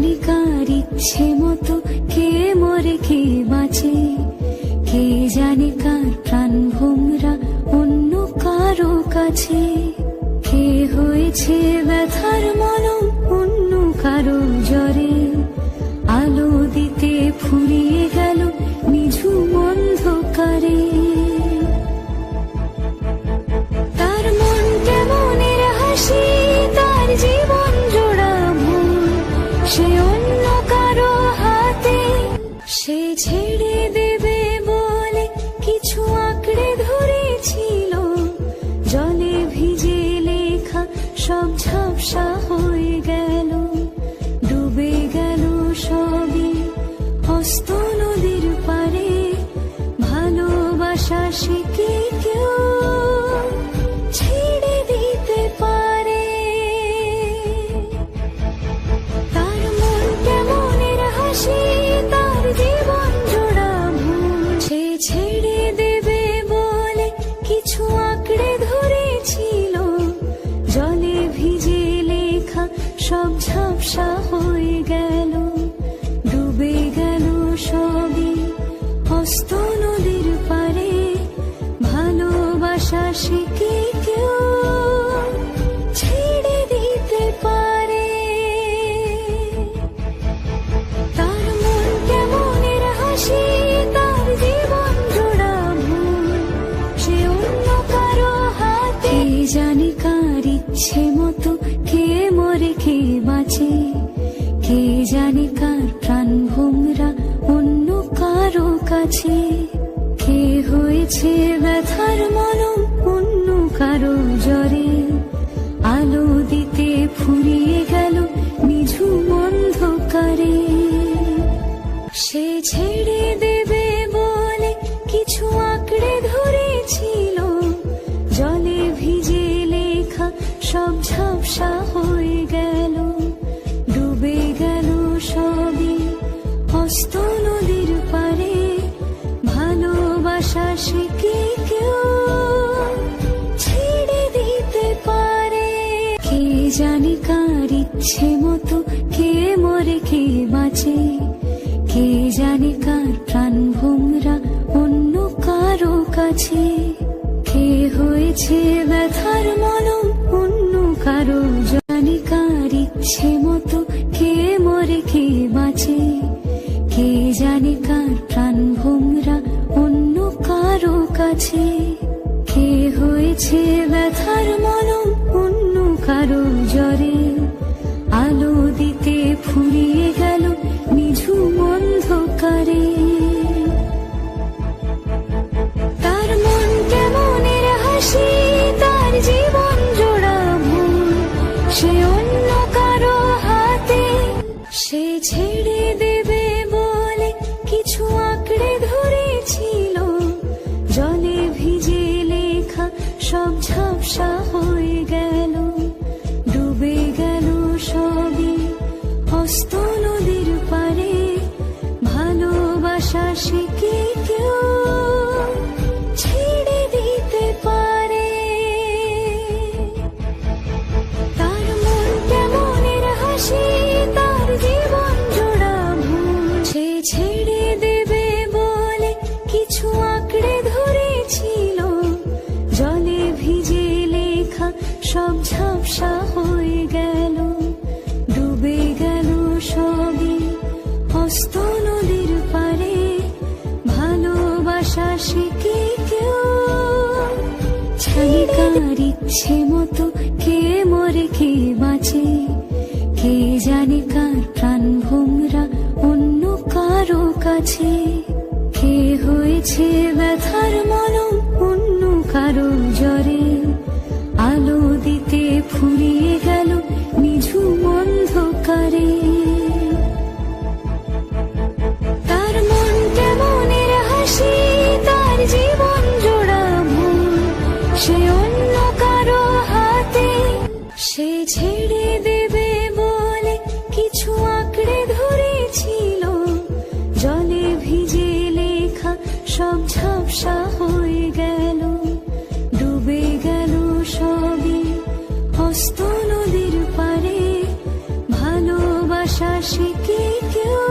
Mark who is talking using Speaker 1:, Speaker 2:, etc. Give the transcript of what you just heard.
Speaker 1: জানি কার ইচ্ছে মতো কে মরে কে বাঁচে, কে জানে কার প্রাণ ভোমরা অন্য কারো কাছে, কে হয়েছে ব্যথার মলম অন্য কারো জ্বরে, আলো দিতে ফুরিয়ে গেল নিঝুম অন্ধকারে। তার মন কেমনের হাসি, তার জীবন জোড়া ভুল, সে অন্য কারো হাতে, সে ছেড়ে দেবে বলে কিছু আঁকড়ে ধরেছিল, জলে ভিজে লেখা সব ঝাপসা হয়ে গেল, ডুবে গেল সবই হস্ত নদীর পারে, ভালোবাসা সে কি কেউ ছেড়ে দিতে পারে? তার মন কেমনের হাসি, তার জীবন জোড়া ভুল, সে ছেড়ে দেবে বলে কিছু আঁকড়ে ধরেছিল, জলে ভিজে লেখা সব ঝাপসা হয়ে গেল, ডুবে গেল সবই হস্ত নদীর পারে, ভালোবাসা সে কি কেউ ছেড়ে দিতে পারে? তার মন কেমনের হাসি, তার জীবন জোড়া ভুল, সে অন্য কারো হাতে, জানি কার ইচ্ছে মতো কে মরে কে বাঁচে, কে জানে কার প্রাণ ভোমরা অন্য কারো কাছে, কে হয়েছে ব্যথার মলম অন্য কারো জ্বরে, আলো দিতে ফুরিয়ে গেল নিঝুম অন্ধকারে। সে ছেড়ে দেবে বলে কিছু আঁকড়ে ধরেছিল, জলে ভিজে লেখা সব ঝাপসা হয়ে গেল, ডুবে গেল সবই হস্ত নদীর পারে, ভালোবাসা সে কি কেউ ছেড়ে দিতে পারে? কে জানে কার ইচ্ছে মতো কে মরে কে বাঁচে, কে জানে কার প্রাণ ভোমরা অন্য কারো কাছে, কে হয়েছে ব্যথার মলম অন্য কারো, জানি কার ইচ্ছে মতো কে মরে কে বাঁচে, কে জানে কার প্রাণ ভোমরা অন্য কারো কাছে, কে হয়েছে ব্যথার মলম অন্য কারো জ্বরে, আলো দিতে ফুরিয়ে গেল নিঝুম অন্ধকারে। তার মন কেমনের হাসি, তার জীবন জোড়া ভুল, সে অন্য কারো হাতে, সে ছেড়ে দেবে বলে কিছু আঁকড়ে ধরেছিল, জলে ভিজে লেখা সব ঝাপসা হয়ে গেল, ডুবে গেল সবই হস্ত নদীর পারে, ভালোবাসা সে কি কেউ ছেড়ে দিতে পারে? তার মন কেমনের হাসি, তার জীবন জোড়া ভুল, সে ছেড়ে দেবে বলে কিছু আঁকড়ে ধরেছিল, জলে ভিজে লেখা সব ঝাপসা হয়ে গেল, ডুবে গেল সবই হস্ত নদীর পারে, ভালোবাসা সে কি কেউ জানে কার ইচ্ছে মতো কে মরে কে বাঁচে, কে জানে কার প্রাণ ভোমরা অন্য কারো কাছে, কে হয়েছে ব্যথার মলম অন্য কারো জ্বরে, আলো দিতে ফুরিয়ে গেল নিঝুম অন্ধকারে। তার মন কেমনের হাসি, তার জীবন জোড়া ভুল, সে অন্য কারো হাতে, সে ছেড়ে দেবে বলে কিছু আঁকড়ে ধরেছিল, জলে ভিজে লেখা সব ঝাপসা হয়ে গেল, ডুবে গেল সবই হস্ত নদীর পারে, ভালোবাসা আশিকি কেউ